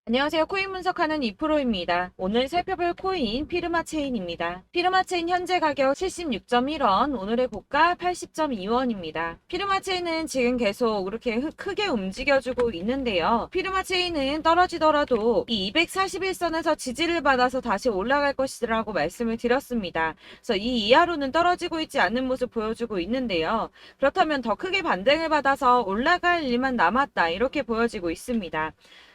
안녕하세요. 코인 분석하는 이프로입니다. 오늘 살펴볼 코인 피르마체인입니다. 피르마체인 현재 가격 76.1원, 오늘의 고가 80.2원입니다. 피르마체인은 지금 계속 이렇게 크게 움직여주고 있는데요. 피르마체인은 떨어지더라도 이 241선에서 지지를 받아서 다시 올라갈 것이라고 말씀을 드렸습니다. 그래서 이 이하로는 떨어지고 있지 않는 모습 보여주고 있는데요. 그렇다면 더 크게 반등을 받아서 올라갈 일만 남았다, 이렇게 보여지고 있습니다.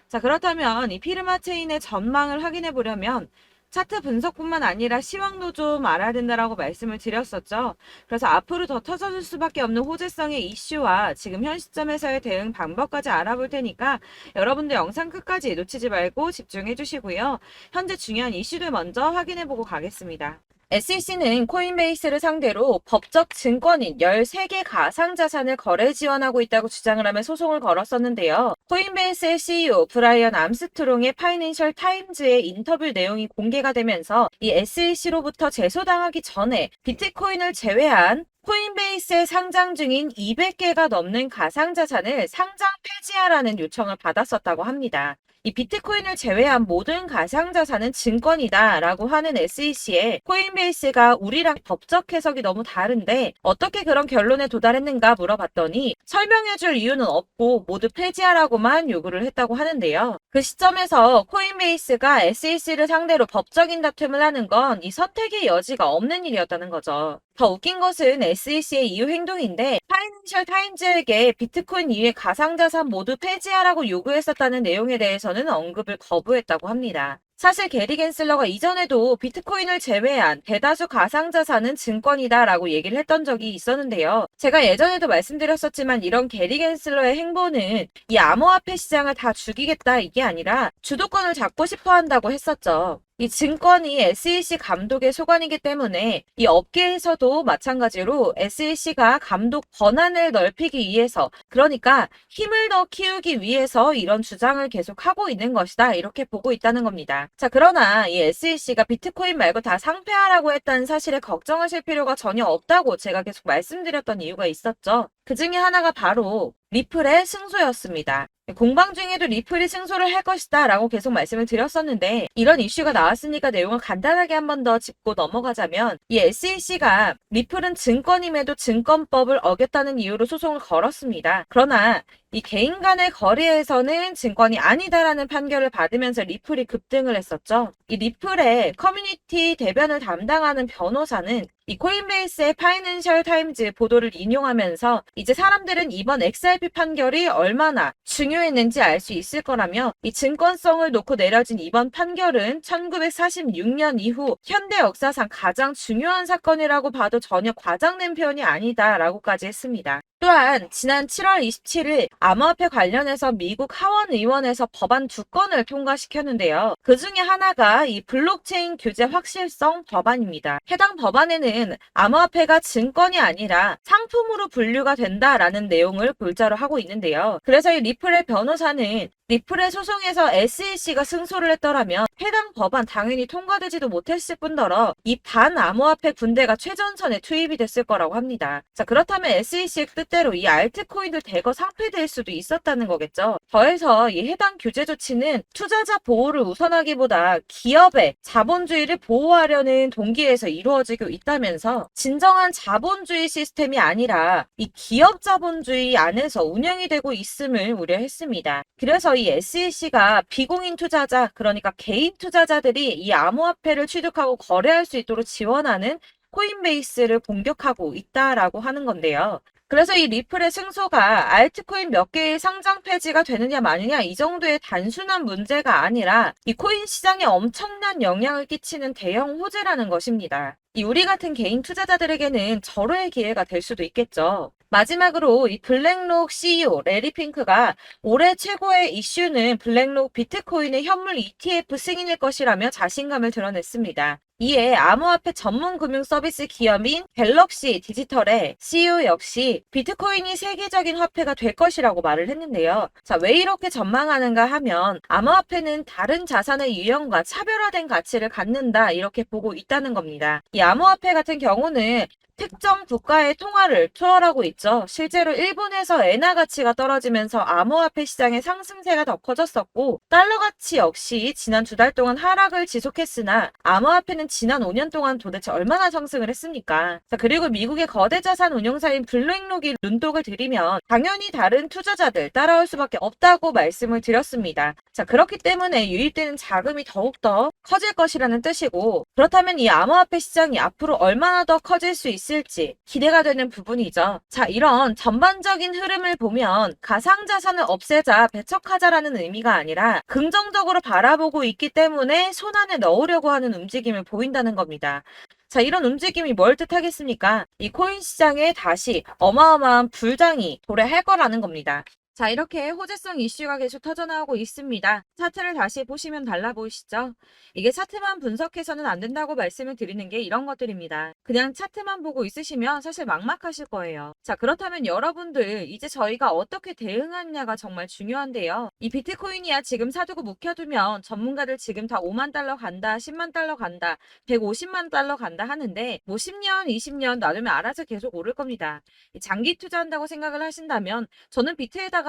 자, 그렇다면 이 피르마체인의 전망을 확인해 보려면 차트 분석뿐만 아니라 시황도 좀 알아야 된다라고 말씀을 드렸었죠. 그래서 앞으로 더 터져줄 수밖에 없는 호재성의 이슈와 지금 현 시점에서의 대응 방법까지 알아볼 테니까 여러분들 영상 끝까지 놓치지 말고 집중해 주시고요. 현재 중요한 이슈들 먼저 확인해 보고 가겠습니다. SEC는 코인베이스를 상대로 법적 증권인 13개 가상자산을 거래 지원하고 있다고 주장을 하며 소송을 걸었었는데요. 코인베이스의 CEO 브라이언 암스트롱의 파이낸셜 타임즈의 인터뷰 내용이 공개가 되면서 이 SEC로부터 제소당하기 전에 비트코인을 제외한 코인베이스에 상장 중인 200개가 넘는 가상자산을 상장 폐지하라는 요청을 받았었다고 합니다. 이 비트코인을 제외한 모든 가상자산은 증권이다 라고 하는 SEC에 코인베이스가 우리랑 법적 해석이 너무 다른데 어떻게 그런 결론에 도달했는가 물어봤더니 설명해줄 이유는 없고 모두 폐지하라고만 요구를 했다고 하는데요. 그 시점에서 코인베이스가 SEC를 상대로 법적인 다툼을 하는 건 이 선택의 여지가 없는 일이었다는 거죠. 더 웃긴 것은 SEC의 이후 행동인데 파이낸셜 타임즈에게 비트코인 이외 가상자산 모두 폐지하라고 요구했었다는 내용에 대해서는 언급을 거부했다고 합니다. 사실 게리 겐슬러가 이전에도 비트코인을 제외한 대다수 가상자산은 증권이다 라고 얘기를 했던 적이 있었는데요. 제가 예전에도 말씀드렸었지만 이런 게리 겐슬러의 행보는 이 암호화폐 시장을 다 죽이겠다 이게 아니라 주도권을 잡고 싶어 한다고 했었죠. 이 증권이 SEC 감독의 소관이기 때문에 이 업계에서도 마찬가지로 SEC가 감독 권한을 넓히기 위해서, 그러니까 힘을 더 키우기 위해서 이런 주장을 계속하고 있는 것이다, 이렇게 보고 있다는 겁니다. 자, 그러나 이 SEC가 비트코인 말고 다 상폐하라고 했다는 사실에 걱정하실 필요가 전혀 없다고 제가 계속 말씀드렸던 이유가 있었죠. 그 중에 하나가 바로 리플의 승소였습니다. 공방 중에도 리플이 승소를 할 것이다 라고 계속 말씀을 드렸었는데 이런 이슈가 나왔으니까 내용을 간단하게 한 번 더 짚고 넘어가자면 이 SEC가 리플은 증권임에도 증권법을 어겼다는 이유로 소송을 걸었습니다. 그러나 이 개인 간의 거래에서는 증권이 아니다라는 판결을 받으면서 리플이 급등을 했었죠. 이 리플의 커뮤니티 대변을 담당하는 변호사는 이 코인베이스의 파이낸셜 타임즈 보도를 인용하면서 이제 사람들은 이번 XRP 판결이 얼마나 중요했는지 알 수 있을 거라며 이 증권성을 놓고 내려진 이번 판결은 1946년 이후 현대 역사상 가장 중요한 사건이라고 봐도 전혀 과장된 표현이 아니다라고까지 했습니다. 또한 지난 7월 27일 암호화폐 관련해서 미국 하원 의원에서 법안 2건을 통과시켰는데요. 그 중에 하나가 이 블록체인 규제 확실성 법안입니다. 해당 법안에는 암호화폐가 증권이 아니라 상품으로 분류가 된다라는 내용을 골자로 하고 있는데요. 그래서 이 리플의 변호사는 리플의 소송에서 SEC가 승소를 했더라면 해당 법안 당연히 통과되지도 못했을 뿐더러 이 반암호화폐 군대가 최전선에 투입이 됐을 거라고 합니다. 자, 그렇다면 SEC의 뜻대로 이 알트코인들 대거 상폐될 수도 있었다는 거겠죠. 더해서 이 해당 규제 조치는 투자자 보호를 우선하기보다 기업의 자본주의를 보호하려는 동기에서 이루어지고 있다면서 진정한 자본주의 시스템이 아니라 이 기업 자본주의 안에서 운영이 되고 있음을 우려했습니다. 그래서 이 SEC가 비공인 투자자, 그러니까 개인 투자자들이 이 암호화폐를 취득하고 거래할 수 있도록 지원하는 코인베이스를 공격하고 있다라고 하는 건데요. 그래서 이 리플의 승소가 알트코인 몇 개의 상장 폐지가 되느냐 마느냐 이 정도의 단순한 문제가 아니라 이 코인 시장에 엄청난 영향을 끼치는 대형 호재라는 것입니다. 이 우리 같은 개인 투자자들에게는 절호의 기회가 될 수도 있겠죠. 마지막으로 이 블랙록 CEO 레리 핑크가 올해 최고의 이슈는 블랙록 비트코인의 현물 ETF 승인일 것이라며 자신감을 드러냈습니다. 이에 암호화폐 전문 금융 서비스 기업인 갤럭시 디지털의 CEO 역시 비트코인이 세계적인 화폐가 될 것이라고 말을 했는데요. 자, 왜 이렇게 전망하는가 하면 암호화폐는 다른 자산의 유형과 차별화된 가치를 갖는다 이렇게 보고 있다는 겁니다. 이 암호화폐 같은 경우는 특정 국가의 통화를 초월하고 있죠. 실제로 일본에서 엔화 가치가 떨어지면서 암호화폐 시장의 상승세가 더 커졌었고, 달러 가치 역시 지난 2달 동안 하락을 지속했으나 암호화폐는 지난 5년 동안 도대체 얼마나 상승을 했습니까? 자, 그리고 미국의 거대 자산 운용사인 블랙록이 눈독을 들이면 당연히 다른 투자자들 따라올 수밖에 없다고 말씀을 드렸습니다. 자, 그렇기 때문에 유입되는 자금이 더욱더 커질 것이라는 뜻이고, 그렇다면 이 암호화폐 시장이 앞으로 얼마나 더 커질 수 있을지 기대가 되는 부분이죠. 자, 이런 전반적인 흐름을 보면 가상자산을 없애자, 배척하자라는 의미가 아니라 긍정적으로 바라보고 있기 때문에 손안에 넣으려고 하는 움직임을 보인다는 겁니다. 자, 이런 움직임이 뭘 뜻하겠습니까? 이 코인 시장에 다시 어마어마한 불장이 도래할 거라는 겁니다. 자, 이렇게 호재성 이슈가 계속 터져나오고 있습니다. 차트를 다시 보시면 달라 보이시죠? 이게 차트만 분석해서는 안 된다고 말씀을 드리는 게 이런 것들입니다. 그냥 차트만 보고 있으시면 사실 막막하실 거예요. 자, 그렇다면 여러분들 이제 저희가 어떻게 대응하느냐가 정말 중요한데요. 이 비트코인이야 지금 사두고 묵혀두면 전문가들 지금 다 5만 달러 간다, 10만 달러 간다, 150만 달러 간다 하는데 뭐 10년, 20년 놔두면 알아서 계속 오를 겁니다. 장기 투자한다고 생각을 하신다면 저는 비트에다가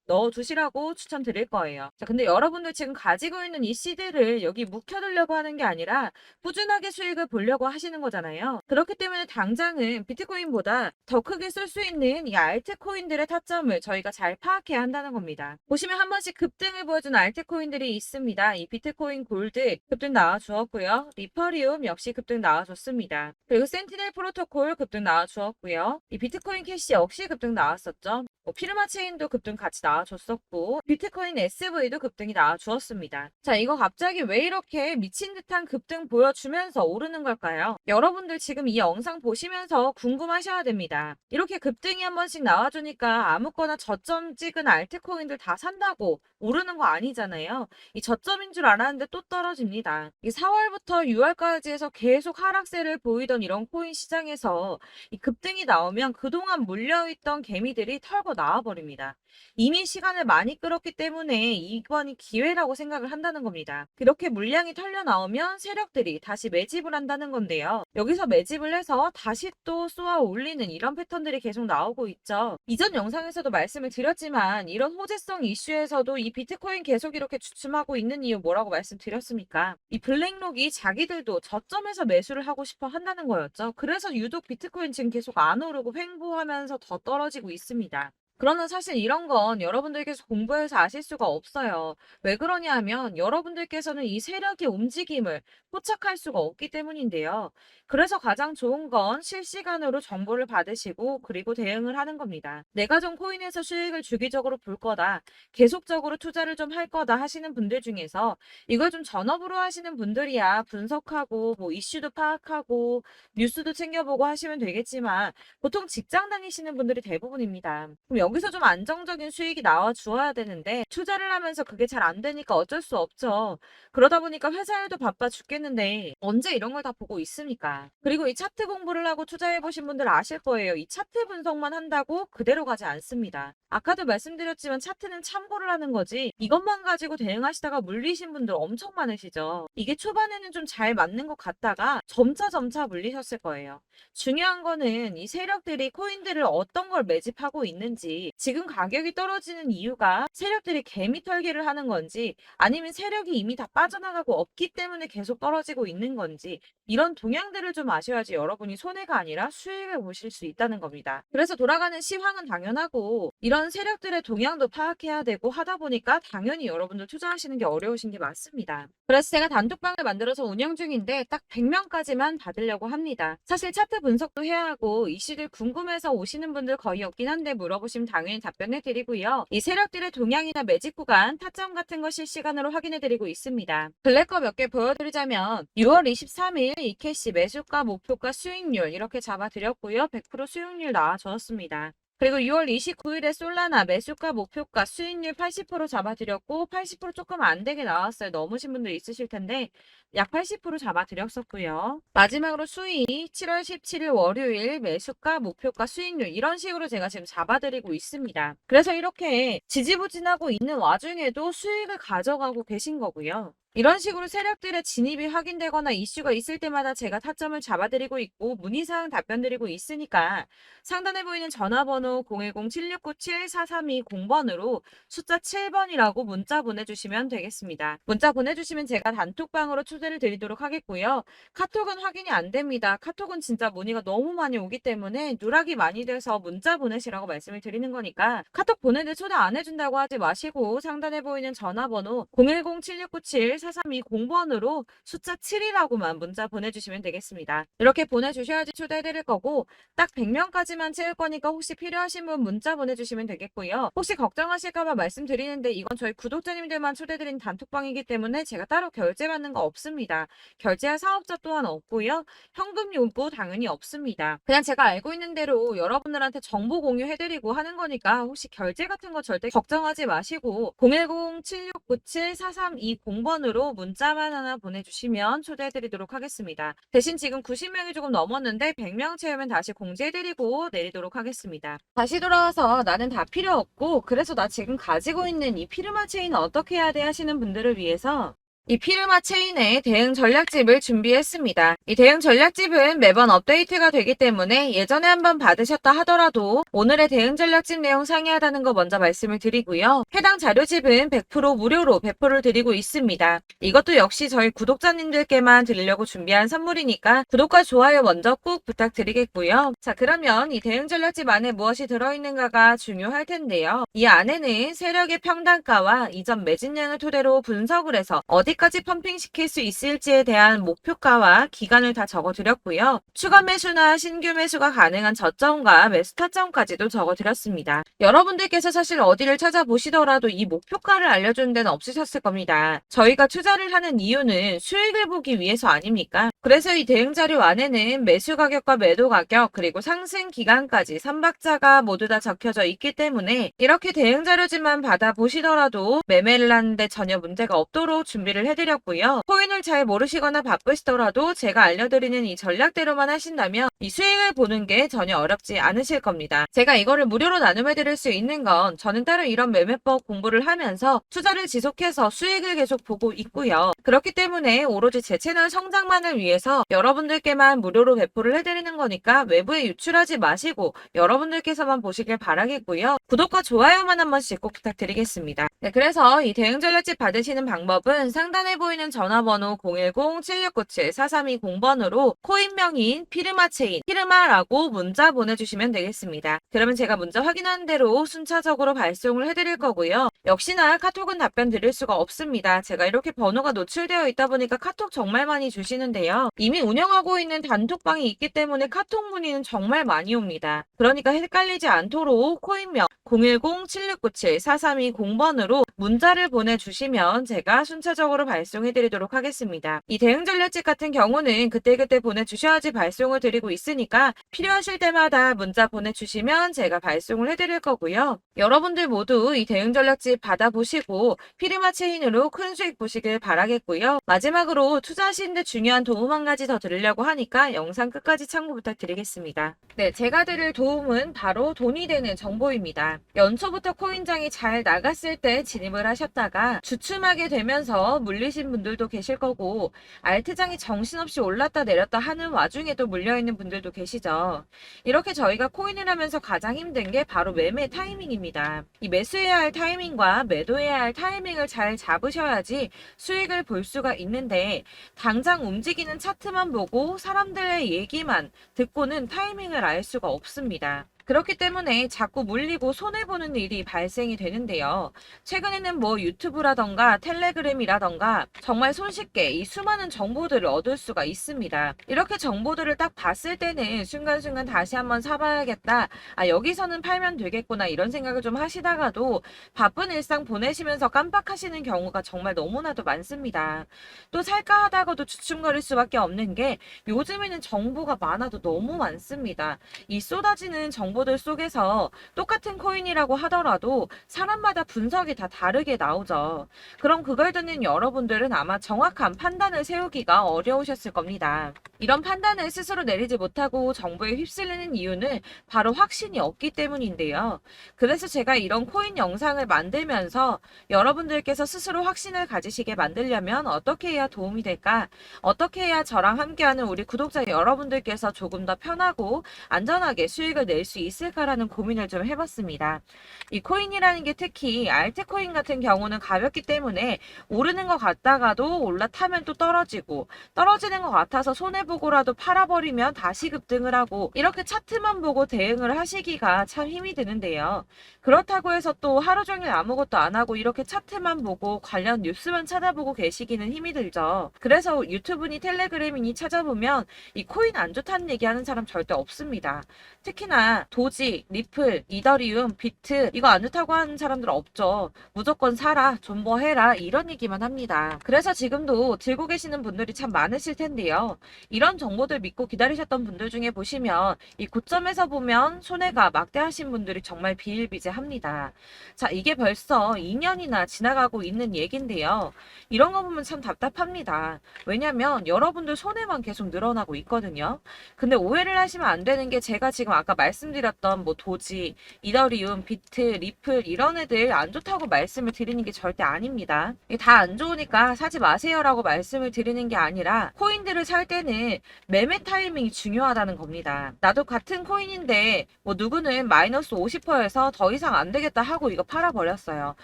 넣어두시라고 추천드릴 거예요. 자, 근데 여러분들 지금 가지고 있는 이 CD를 여기 묵혀두려고 하는 게 아니라 꾸준하게 수익을 보려고 하시는 거잖아요. 그렇기 때문에 당장은 비트코인보다 더 크게 쓸 수 있는 이 알트코인들의 타점을 저희가 잘 파악해야 한다는 겁니다. 보시면 한 번씩 급등을 보여준 알트코인들이 있습니다. 이 비트코인 골드 급등 나와주었고요. 리퍼리움 역시 급등 나와줬습니다. 그리고 센티넬 프로토콜 급등 나와주었고요. 이 비트코인 캐시 역시 급등 나왔었죠. 피르마 체인도 급등 같이 나와줬었고 비트코인 SV도 급등이 나와주었습니다. 자, 이거 갑자기 왜 이렇게 미친 듯한 급등 보여주면서 오르는 걸까요? 여러분들 지금 이 영상 보시면서 궁금하셔야 됩니다. 이렇게 급등이 한 번씩 나와주니까 아무거나 저점 찍은 알트코인들 다 산다고 오르는 거 아니잖아요. 이 저점인 줄 알았는데 또 떨어집니다. 이 4월부터 6월까지 해서 계속 하락세를 보이던 이런 코인 시장에서 이 급등이 나오면 그동안 물려있던 개미들이 털고 나와버립니다. 이미 시간을 많이 끌었기 때문에 이번이 기회라고 생각을 한다는 겁니다. 그렇게 물량이 털려 나오면 세력들이 다시 매집을 한다는 건데요. 여기서 매집을 해서 다시 또 쏘아 올리는 이런 패턴들이 계속 나오고 있죠. 이전 영상에서도 말씀을 드렸지만 이런 호재성 이슈에서도 이 비트코인 계속 이렇게 주춤하고 있는 이유 뭐라고 말씀드렸습니까? 이 블랙록이 자기들도 저점에서 매수를 하고 싶어 한다는 거였죠. 그래서 유독 비트코인 지금 계속 안 오르고 횡보하면서 더 떨어지고 있습니다. 그러나 사실 이런 건 여러분들께서 공부해서 아실 수가 없어요. 왜 그러냐 하면 여러분들께서는 이 세력의 움직임을 포착할 수가 없기 때문인데요. 그래서 가장 좋은 건 실시간으로 정보를 받으시고 그리고 대응을 하는 겁니다. 내가 좀 코인에서 수익을 주기적으로 볼 거다. 계속적으로 투자를 좀 할 거다 하시는 분들 중에서 이걸 좀 전업으로 하시는 분들이야 분석하고 뭐 이슈도 파악하고 뉴스도 챙겨보고 하시면 되겠지만 보통 직장 다니시는 분들이 대부분입니다. 그럼 여기서 좀 안정적인 수익이 나와 주어야 되는데 투자를 하면서 그게 잘 안 되니까 어쩔 수 없죠. 그러다 보니까 회사 일도 바빠 죽겠는데 언제 이런 걸 다 보고 있습니까? 그리고 이 차트 공부를 하고 투자해 보신 분들 아실 거예요. 이 차트 분석만 한다고 그대로 가지 않습니다. 아까도 말씀드렸지만 차트는 참고를 하는 거지 이것만 가지고 대응하시다가 물리신 분들 엄청 많으시죠. 이게 초반에는 좀 잘 맞는 것 같다가 점차 물리셨을 거예요. 중요한 거는 이 세력들이 코인들을 어떤 걸 매집하고 있는지 지금 가격이 떨어지는 이유가 세력들이 개미 털기를 하는 건지 아니면 세력이 이미 다 빠져나가고 없기 때문에 계속 떨어지고 있는 건지 이런 동향들을 좀 아셔야지 여러분이 손해가 아니라 수익을 보실 수 있다는 겁니다. 그래서 돌아가는 시황은 당연하고 이런 세력들의 동향도 파악해야 되고 하다 보니까 당연히 여러분들 투자하시는 게 어려우신 게 맞습니다. 그래서 제가 단톡방을 만들어서 운영 중인데 딱 100명까지만 받으려고 합니다. 사실 차트 분석도 해야 하고 이슈들 궁금해서 오시는 분들 거의 없긴 한데 물어보시면 당연히 답변해 드리고요. 이 세력들의 동향이나 매집 구간, 타점 같은 거 실시간으로 확인해 드리고 있습니다. 블랙거 몇 개 보여드리자면 6월 23일 이캐시 매수가, 목표가, 수익률 이렇게 잡아드렸고요. 100% 수익률 나와줬습니다. 그리고 6월 29일에 솔라나 매수가, 목표가, 수익률 80% 잡아드렸고 80% 조금 안 되게 나왔어요. 넘으신 분들 있으실 텐데 약 80% 잡아드렸었고요. 마지막으로 수익 7월 17일 월요일 매수가, 목표가, 수익률 이런 식으로 제가 지금 잡아드리고 있습니다. 그래서 이렇게 지지부진하고 있는 와중에도 수익을 가져가고 계신 거고요. 이런 식으로 세력들의 진입이 확인되거나 이슈가 있을 때마다 제가 타점을 잡아드리고 있고 문의사항 답변드리고 있으니까 상단에 보이는 전화번호 010-7697-4320번으로 숫자 7번이라고 문자 보내주시면 되겠습니다. 문자 보내주시면 제가 단톡방으로 초대를 드리도록 하겠고요. 카톡은 확인이 안 됩니다. 카톡은 진짜 문의가 너무 많이 오기 때문에 누락이 많이 돼서 문자 보내시라고 말씀을 드리는 거니까 카톡 보내는데 초대 안 해준다고 하지 마시고 상단에 보이는 전화번호 010-7697-4320번으로 숫자 7이라고만 문자 보내주시면 되겠습니다. 이렇게 보내주셔야지 초대해드릴 거고 딱 100명까지만 채울 거니까 혹시 필요하신 분 문자 보내주시면 되겠고요. 혹시 걱정하실까봐 말씀드리는데 이건 저희 구독자님들만 초대드린 단톡방이기 때문에 제가 따로 결제받는 거 없습니다. 결제할 사업자 또한 없고요. 현금 요구 당연히 없습니다. 그냥 제가 알고 있는 대로 여러분들한테 정보 공유해드리고 하는 거니까 혹시 결제 같은 거 절대 걱정하지 마시고 010-7697-4320번으로 문자만 하나 보내주시면 초대해드리도록 하겠습니다. 대신 지금 90명이 조금 넘었는데 100명 채우면 다시 공지해드리고 내리도록 하겠습니다. 다시 돌아와서 나는 다 필요 없고 그래서 나 지금 가지고 있는 이 피르마 체인 어떻게 해야 돼 하시는 분들을 위해서 이 피르마 체인의 대응 전략집을 준비했습니다. 이 대응 전략집은 매번 업데이트가 되기 때문에 예전에 한번 받으셨다 하더라도 오늘의 대응 전략집 내용 상이하다는 거 먼저 말씀을 드리고요. 해당 자료집은 100% 무료로 배포를 드리고 있습니다. 이것도 역시 저희 구독자님들께만 드리려고 준비한 선물이니까 구독과 좋아요 먼저 꼭 부탁드리겠고요. 자, 그러면 이 대응 전략집 안에 무엇이 들어있는가가 중요할 텐데요. 이 안에는 세력의 평단가와 이전 매진량을 토대로 분석을 해서 어디까지 펌핑시킬 수 있을지에 대한 목표가와 기간을 다 적어드렸고요. 추가 매수나 신규 매수가 가능한 저점과 매수 타점까지도 적어드렸습니다. 여러분들께서 사실 어디를 찾아보시더라도 이 목표가를 알려주는 데는 없으셨을 겁니다. 저희가 투자를 하는 이유는 수익을 보기 위해서 아닙니까? 그래서 이 대응 자료 안에는 매수 가격과 매도 가격 그리고 상승 기간까지 3박자가 모두 다 적혀져 있기 때문에 이렇게 대응 자료지만 받아보시더라도 매매를 하는데 전혀 문제가 없도록 준비를 해드렸고요. 코인을 잘 모르시거나 바쁘시더라도 제가 알려드리는 이 전략대로만 하신다면 이 수익을 보는 게 전혀 어렵지 않으실 겁니다. 제가 이거를 무료로 나눔해드릴 수 있는 건 저는 따로 이런 매매법 공부를 하면서 투자를 지속해서 수익을 계속 보고 있고요. 그렇기 때문에 오로지 제 채널 성장만을 위해서 여러분들께만 무료로 배포를 해드리는 거니까 외부에 유출하지 마시고 여러분들께서만 보시길 바라겠고요. 구독과 좋아요만 한 번씩 꼭 부탁드리겠습니다. 네, 그래서 이 대응 전략집 받으시는 방법은 상단에 보이는 전화번호 010-7697-4320번으로 코인명인 피르마체인, 피르마라고 문자 보내주시면 되겠습니다. 그러면 제가 문자 확인한 대로 순차적으로 발송을 해드릴 거고요. 역시나 카톡은 답변 드릴 수가 없습니다. 제가 이렇게 번호가 노출되어 있다 보니까 카톡 정말 많이 주시는데요. 이미 운영하고 있는 단톡방이 있기 때문에 카톡 문의는 정말 많이 옵니다. 그러니까 헷갈리지 않도록 코인명 010-7697-4320번으로 문자를 보내주시면 제가 순차적으로 발송해드리도록 하겠습니다. 이 대응 전략집 같은 경우는 그때그때 보내주셔야지 발송을 드리고 있으니까 필요하실 때마다 문자 보내주시면 제가 발송을 해드릴 거고요. 여러분들 모두 이 대응 전략집 받아보시고 피르마 체인으로 큰 수익 보시길 바라겠고요. 마지막으로 투자하시는데 중요한 도움 한 가지 더 드리려고 하니까 영상 끝까지 참고 부탁드리겠습니다. 네, 제가 드릴 도움은 바로 돈이 되는 정보입니다. 연초부터 코인장이 잘 나갔을 때 진입을 하셨다가 주춤하게 되면서 물리신 분들도 계실 거고 알트장이 정신없이 올랐다 내렸다 하는 와중에도 물려있는 분들도 계시죠. 이렇게 저희가 코인을 하면서 가장 힘든 게 바로 매매 타이밍입니다. 이 매수해야 할 타이밍과 매도해야 할 타이밍을 잘 잡으셔야지 수익을 볼 수가 있는데 당장 움직이는 차트만 보고 사람들의 얘기만 듣고는 타이밍을 알 수가 없습니다. 그렇기 때문에 자꾸 물리고 손해보는 일이 발생이 되는데요. 최근에는 뭐 유튜브라던가 텔레그램이라던가 정말 손쉽게 이 수많은 정보들을 얻을 수가 있습니다. 이렇게 정보들을 딱 봤을 때는 순간순간 다시 한번 사봐야겠다. 아, 여기서는 팔면 되겠구나 이런 생각을 좀 하시다가도 바쁜 일상 보내시면서 깜빡하시는 경우가 정말 너무나도 많습니다. 또 살까 하다가도 주춤거릴 수밖에 없는 게 요즘에는 정보가 많아도 너무 많습니다. 이 쏟아지는 정보들 속에서 똑같은 코인이라고 하더라도 사람마다 분석이 다 다르게 나오죠. 그럼 그걸 듣는 여러분들은 아마 정확한 판단을 세우기가 어려우셨을 겁니다. 이런 판단을 스스로 내리지 못하고 정보에 휩쓸리는 이유는 바로 확신이 없기 때문인데요. 그래서 제가 이런 코인 영상을 만들면서 여러분들께서 스스로 확신을 가지시게 만들려면 어떻게 해야 도움이 될까? 어떻게 해야 저랑 함께하는 우리 구독자 여러분들께서 조금 더 편하고 안전하게 수익을 낼 수 있을까라는 고민을 좀 해봤습니다. 이 코인이라는 게 특히 알트코인 같은 경우는 가볍기 때문에 오르는 것 같다가도 올라타면 또 떨어지고 떨어지는 것 같아서 손해보고라도 팔아버리면 다시 급등을 하고 이렇게 차트만 보고 대응을 하시기가 참 힘이 드는데요. 그렇다고 해서 또 하루 종일 아무것도 안 하고 이렇게 차트만 보고 관련 뉴스만 찾아보고 계시기는 힘이 들죠. 그래서 유튜브니 텔레그램이니 찾아보면 이 코인 안 좋다는 얘기하는 사람 절대 없습니다. 특히나 도지, 리플, 이더리움, 비트 이거 안 좋다고 하는 사람들 없죠. 무조건 사라, 존버해라 이런 얘기만 합니다. 그래서 지금도 들고 계시는 분들이 참 많으실 텐데요. 이런 정보들 믿고 기다리셨던 분들 중에 보시면 이 고점에서 보면 손해가 막대하신 분들이 정말 비일비재합니다. 자, 이게 벌써 2년이나 지나가고 있는 얘긴데요. 이런 거 보면 참 답답합니다. 왜냐면 여러분들 손해만 계속 늘어나고 있거든요. 근데 오해를 하시면 안 되는 게 제가 지금 아까 말씀드렸던 뭐 도지, 이더리움, 비트, 리플 이런 애들 안 좋다고 말씀을 드리는 게 절대 아닙니다. 다 안 좋으니까 사지 마세요라고 말씀을 드리는 게 아니라 코인들을 살 때는 매매 타이밍이 중요하다는 겁니다. 나도 같은 코인인데 뭐 누구는 마이너스 50%에서 더 이상 안 되겠다 하고 이거 팔아버렸어요.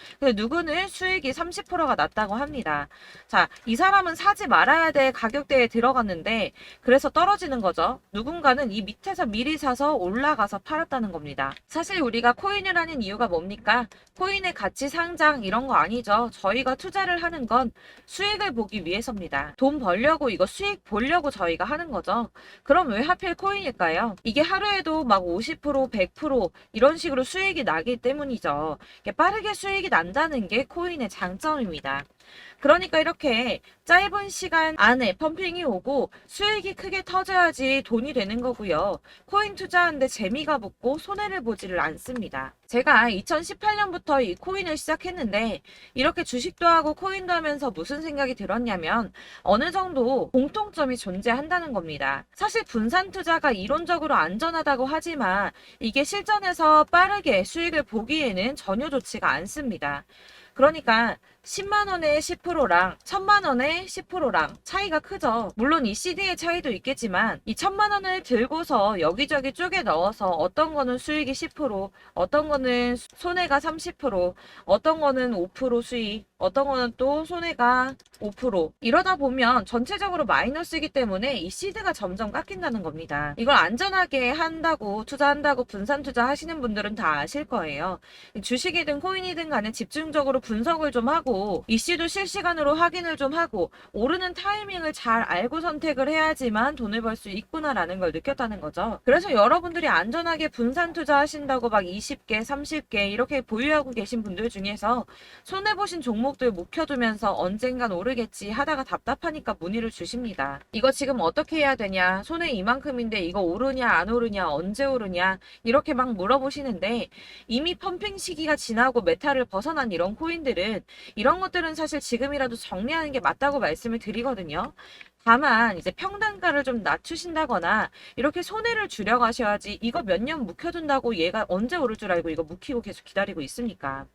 근데 누구는 수익이 30%가 났다고 합니다. 자, 이 사람은 사지 말아야 될 가격대에 들어갔는데 그래서 떨어지는 거죠. 누군가는 이 밑에서 미리 사서 올라가서 팔았다는 겁니다. 사실 우리가 코인을 하는 이유가 뭡니까? 코인의 가치 상장 이런 거 아니죠. 저희가 투자를 하는 건 수익을 보기 위해서입니다. 돈 벌려고 이거 수익 보려고 저희가 하는 거죠. 그럼 왜 하필 코인일까요? 이게 하루에도 막 50%, 100% 이런 식으로 수익이 나기 때문이죠. 빠르게 수익이 난다는 게 코인의 장점입니다. 그러니까 이렇게 짧은 시간 안에 펌핑이 오고 수익이 크게 터져야지 돈이 되는 거고요. 코인 투자하는데 재미가 붙고 손해를 보지를 않습니다. 제가 2018년부터 이 코인을 시작했는데 이렇게 주식도 하고 코인도 하면서 무슨 생각이 들었냐면 어느 정도 공통점이 존재한다는 겁니다. 사실 분산 투자가 이론적으로 안전하다고 하지만 이게 실전에서 빠르게 수익을 보기에는 전혀 좋지가 않습니다. 그러니까 10만 원에 10%랑 1000만 원에 10%랑 차이가 크죠. 물론 이 CD의 차이도 있겠지만 이 1000만 원을 들고서 여기저기 쪼개 넣어서 어떤 거는 수익이 10%, 어떤 거는 손해가 30%, 어떤 거는 5% 수익, 어떤 거는 또 손해가 5% 이러다 보면 전체적으로 마이너스이기 때문에 이 시드가 점점 깎인다는 겁니다. 이걸 안전하게 한다고 투자한다고 분산 투자 하시는 분들은 다 아실 거예요. 주식이든 코인이든 간에 집중적으로 분석을 좀 하고 이슈도 실시간으로 확인을 좀 하고 오르는 타이밍을 잘 알고 선택을 해야지만 돈을 벌 수 있구나라는 걸 느꼈다는 거죠. 그래서 여러분들이 안전하게 분산 투자하신다고 막 20개, 30개 이렇게 보유하고 계신 분들 중에서 손해보신 종목들 묵혀두면서 언젠간 오르겠지 하다가 답답하니까 문의를 주십니다. 이거 지금 어떻게 해야 되냐? 손해 이만큼인데 이거 오르냐 안 오르냐 언제 오르냐 이렇게 막 물어보시는데 이미 펌핑 시기가 지나고 메타를 벗어난 이런 코인들은 이런 것들은 사실 지금이라도 정리하는 게 맞다고 말씀을 드리거든요. 다만 이제 평단가를 좀 낮추신다거나 이렇게 손해를 줄여가셔야지 이거 몇 년 묵혀둔다고 얘가 언제 오를 줄 알고 이거 묵히고 계속 기다리고 있습니까?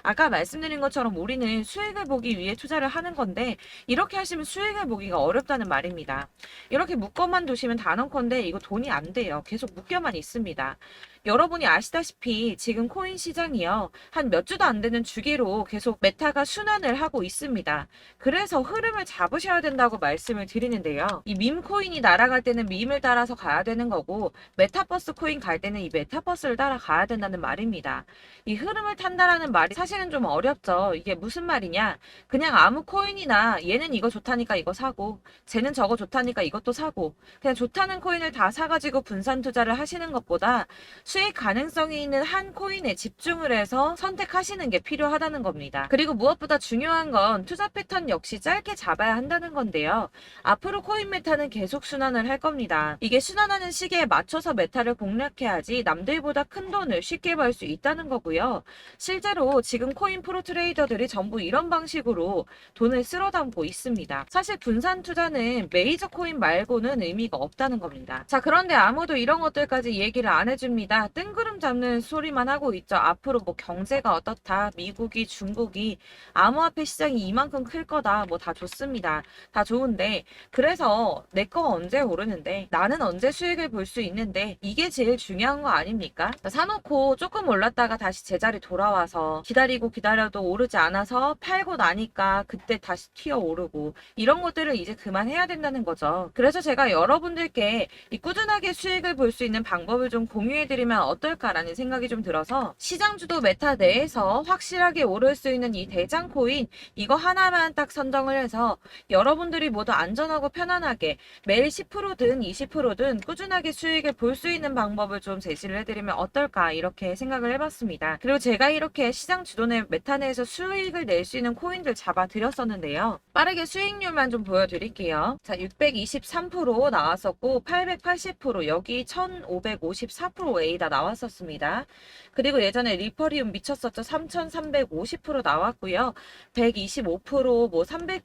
아까 말씀드린 것처럼 우리는 수익을 보기 위해 투자를 하는 건데 이렇게 하시면 수익을 보기가 어렵다는 말입니다. 이렇게 묶어만 두시면 단언컨대 이거 돈이 안 돼요. 계속 묶여만 있습니다. 여러분이 아시다시피 지금 코인 시장이요. 한 몇 주도 안 되는 주기로 계속 메타가 순환을 하고 있습니다. 그래서 흐름을 잡으셔야 된다고 말씀을 드리는데요. 이 밈 코인이 날아갈 때는 밈을 따라서 가야 되는 거고 메타버스 코인 갈 때는 이 메타버스를 따라가야 된다는 말입니다. 이 흐름을 탄다라는 말이 사실은 좀 어렵죠. 이게 무슨 말이냐? 그냥 아무 코인이나 얘는 이거 좋다니까 이거 사고 쟤는 저거 좋다니까 이것도 사고 그냥 좋다는 코인을 다 사가지고 분산 투자를 하시는 것보다 수익 가능성이 있는 한 코인에 집중을 해서 선택하시는 게 필요하다는 겁니다. 그리고 무엇보다 중요한 건 투자 패턴 역시 짧게 잡아야 한다는 건데요. 앞으로 코인 메타는 계속 순환을 할 겁니다. 이게 순환하는 시기에 맞춰서 메타를 공략해야지 남들보다 큰 돈을 쉽게 벌 수 있다는 거고요. 실제로 지금 코인 프로 트레이더들이 전부 이런 방식으로 돈을 쓸어 담고 있습니다. 사실 분산 투자는 메이저 코인 말고는 의미가 없다는 겁니다. 자, 그런데 아무도 이런 것들까지 얘기를 안 해줍니다. 뜬구름 잡는 소리만 하고 있죠. 앞으로 뭐 경제가 어떻다, 미국이, 중국이, 암호화폐 시장이 이만큼 클 거다, 뭐 다 좋습니다. 다 좋은데, 그래서 내 거 언제 오르는데, 나는 언제 수익을 볼 수 있는데, 이게 제일 중요한 거 아닙니까? 사놓고 조금 올랐다가 다시 제자리 돌아와서 기다리고 기다려도 오르지 않아서 팔고 나니까 그때 다시 튀어 오르고, 이런 것들을 이제 그만해야 된다는 거죠. 그래서 제가 여러분들께 이 꾸준하게 수익을 볼 수 있는 방법을 좀 공유해드리면 어떨까라는 생각이 좀 들어서, 시장주도 메타 내에서 확실하게 오를 수 있는 이 대장 코인, 이거 하나만 딱 선정을 해서 여러분들이 모두 안전하고 편안하게 매일 10%든 20%든 꾸준하게 수익을 볼 수 있는 방법을 좀 제시를 해드리면 어떨까, 이렇게 생각을 해봤습니다. 그리고 제가 이렇게 시장 주도내 메타 내에서 수익을 낼 수 있는 코인들 잡아드렸었는데요. 빠르게 수익률만 좀 보여드릴게요. 자, 623% 나왔었고 880%, 여기 1554% A다 나왔었습니다. 그리고 예전에 리퍼리움 미쳤었죠. 3350% 나왔고요. 125%, 뭐 300%,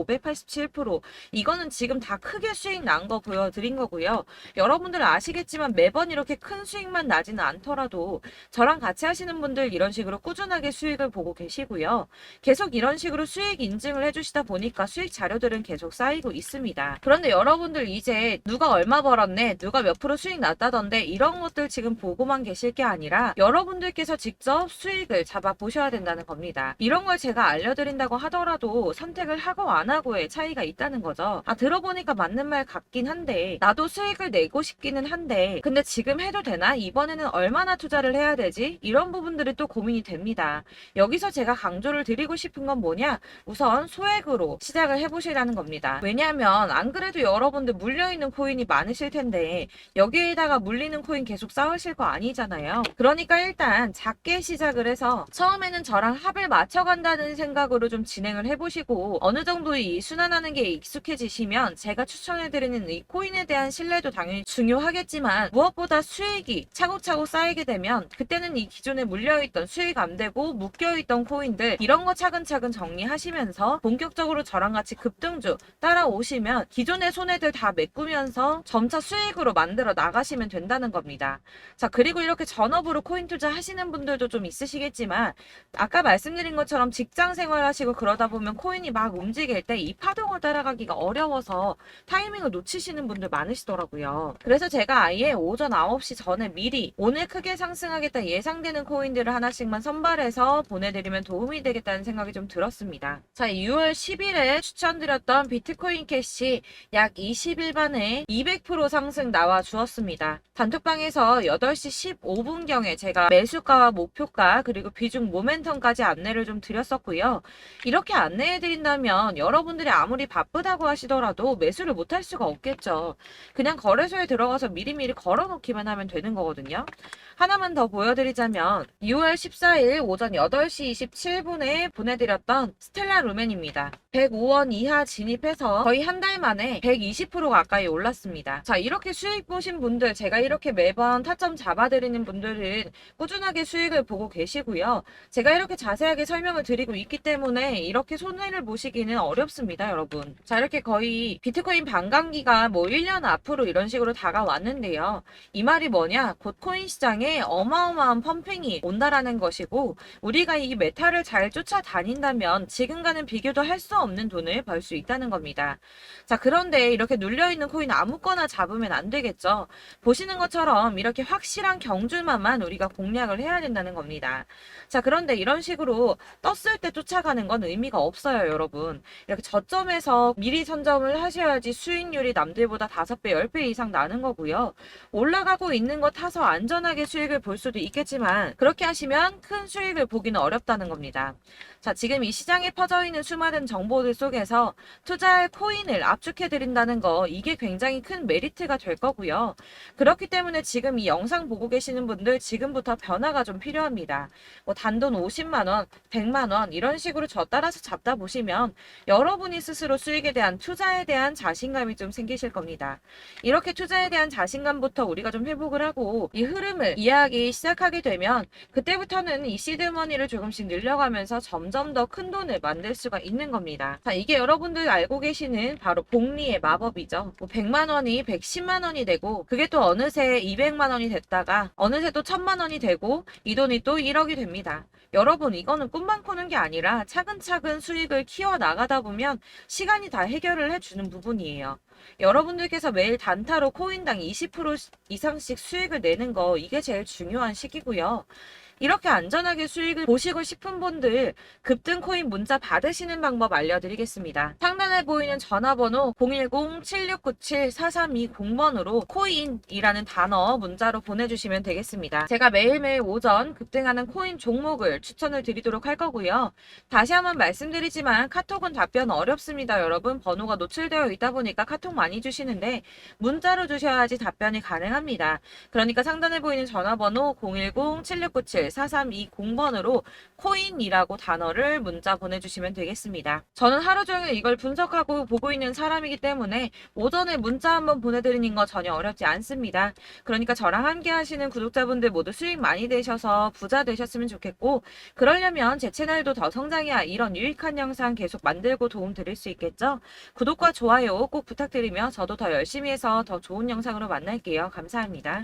587%, 이거는 지금 다 크게 수익 난 거 보여드린 거고요. 여러분들 아시겠지만 매번 이렇게 큰 수익만 나지는 않더라도 저랑 같이 하시는 분들 이런 식으로 꾸준하게 수익을 보고 계시고요. 계속 이런 식으로 수익 인증을 해주시다 보니까 수익 자료들은 계속 쌓이고 있습니다. 그런데 여러분들 이제 누가 얼마 벌었네, 누가 몇 프로 수익 났다던데, 이런 것들 지금 보고만 계실 게 아니라 여러분들께서 직접 수익을 잡아 보셔야 된다는 겁니다. 이런 걸 제가 알려드린다고 하더라도 선택을 하고 안 하고의 차이가 있다는 거죠. 아, 들어보니까 맞는 말 같긴 한데, 나도 수익을 내고 싶기는 한데 근데 지금 해도 되나? 이번에는 얼마나 투자를 해야 되지? 이런 부분들이 또 고민이 됩니다. 여기서 제가 강조를 드리고 싶은 건 뭐냐? 우선 소액으로 시작을 해보시라는 겁니다. 왜냐하면 안 그래도 여러분들 물려있는 코인이 많으실 텐데 여기에다가 물리는 코인 계속 쌓으실 거 아니잖아요. 그러니까 일단 작게 시작을 해서 처음에는 저랑 합을 맞춰간다는 생각으로 좀 진행을 해보시고, 어느 정도 이 순환하는 게 익숙해지시면 제가 추천해드리는 이 코인에 대한 신뢰도 당연히 중요하겠지만, 무엇보다 수익이 차곡차곡 쌓이게 되면 그때는 이 기존에 물려있던, 수익 안 되고 묶여있던 코인들, 이런 거 차근차근 정리하시면서 본격적으로 저랑 같이 급등주 따라오시면 기존의 손해들 다 메꾸면서 점차 수익으로 만들어 나가시면 된다는 겁니다. 자, 그리고 이렇게 전업으로 코인 투자 하시는 분들도 좀 있으시겠지만, 아까 말씀드린 것처럼 직장 생활 하시고 그러다 보면 코인이 막 움직일 때 이 파동을 따라가기가 어려워서 타이밍을 놓치시는 분들 많으시더라고요. 그래서 제가 아예 오전 9시 전에 미리 오늘 크게 상승하겠다 예상되는 코인들을 하나씩만 선발해서 보내드리면 도움이 되겠다는 생각이 좀 들었습니다. 자, 6월 10일에 추천드렸던 비트코인 캐시 약 20일 만에 200% 상승 나와 주었습니다. 단톡방에서 8시 15분경에 제가 매수가와 목표가 그리고 비중 모멘텀까지 안내를 좀 드렸었고요. 이렇게 안내해드린다면 여러분들이 아무리 바쁘다고 하시더라도 매수를 못할 수가 없겠죠. 그냥 거래소에 들어가서 미리미리 걸어놓기만 하면 되는 거거든요. 하나만 더 보여드리자면 6월 14일 오전 8시 27분에 보내드렸던 스텔라 루멘입니다. 105원 이하 진입해서 거의 한 달 만에 120% 가까이 올랐습니다. 자, 이렇게 수익 보신 분들, 제가 이렇게 매번 타점 잡아드리는 분들은 꾸준하게 수익을 보고 계시고요. 제가 이렇게 자세하게 설명을 드리고 있기 때문에 이렇게 손해를 보시기는 어렵습니다, 여러분. 자, 이렇게 거의 비트코인 반감기가 뭐 1년 앞으로 이런 식으로 다가왔는데요. 이 말이 뭐냐? 곧 코인 시장에 어마어마한 펌핑이 온다라는 것이고, 우리가 이 메타를 잘 쫓아다닌다면 지금과는 비교도 할 수 없는 돈을 벌 수 있다는 겁니다. 자, 그런데 이렇게 눌려있는 코인 아무거나 잡으면 안 되겠죠. 보시는 것처럼 이렇게 확실한 경주만만 우리가 공략을 해야 된다는 겁니다. 자, 그런데 이런 식으로 떴을 때 쫓아가는 건 의미가 없어요, 여러분. 이렇게 저점에서 미리 선점을 하셔야지 수익률이 남들보다 5배, 10배 이상 나는 거고요. 올라가고 있는 거 타서 안전하게 수익을 볼 수도 있겠지만 그렇게 하시면 큰 수익을 보기는 어렵다는 겁니다. 자, 지금 이 시장에 퍼져 있는 수많은 정보들 속에서 투자할 코인을 압축해드린다는 거, 이게 굉장히 큰 메리트가 될 거고요. 그렇기 때문에 지금 이 영상 보고 계시는 분들 지금부터 변화가 좀 필요합니다. 뭐 단돈 50만원, 100만원 이런 식으로 저 따라서 잡다 보시면 여러분이 스스로 수익에 대한 투자에 대한 자신감이 좀 생기실 겁니다. 이렇게 투자에 대한 자신감부터 우리가 좀 회복을 하고 이 흐름을 이해하기 시작하게 되면 그때부터는 이 시드머니를 조금씩 늘려가면서 점점 더 큰 돈을 만들 수가 있는 겁니다. 자, 이게 여러분들 알고 계시는 바로 복리의 마법이죠. 뭐 100만 원이 110만 원이 되고 그게 또 어느새 200만 원이 됐다가 어느새 또 1000만 원이 되고 이 돈이 또 1억이 됩니다. 여러분, 이거는 꿈만 꾸는 게 아니라 차근차근 수익을 키워 나가다 보면 시간이 다 해결을 해주는 부분이에요. 여러분들께서 매일 단타로 코인당 20% 이상씩 수익을 내는 거, 이게 제일 중요한 시기고요. 이렇게 안전하게 수익을 보시고 싶은 분들 급등 코인 문자 받으시는 방법 알려드리겠습니다. 상단에 보이는 전화번호 010-7697-4320번으로 코인이라는 단어 문자로 보내주시면 되겠습니다. 제가 매일매일 오전 급등하는 코인 종목을 추천을 드리도록 할 거고요. 다시 한번 말씀드리지만 카톡은 답변 어렵습니다. 여러분, 번호가 노출되어 있다 보니까 카톡 많이 주시는데 문자로 주셔야지 답변이 가능합니다. 그러니까 상단에 보이는 전화번호 010-7697-4320번으로 코인이라고 단어를 문자 보내주시면 되겠습니다. 저는 하루 종일 이걸 분석하고 보고 있는 사람이기 때문에 오전에 문자 한번 보내드리는 거 전혀 어렵지 않습니다. 그러니까 저랑 함께 하시는 구독자분들 모두 수익 많이 되셔서 부자 되셨으면 좋겠고, 그러려면 제 채널도 더 성장해야 이런 유익한 영상 계속 만들고 도움 드릴 수 있겠죠? 구독과 좋아요 꼭 부탁드리며 저도 더 열심히 해서 더 좋은 영상으로 만날게요. 감사합니다.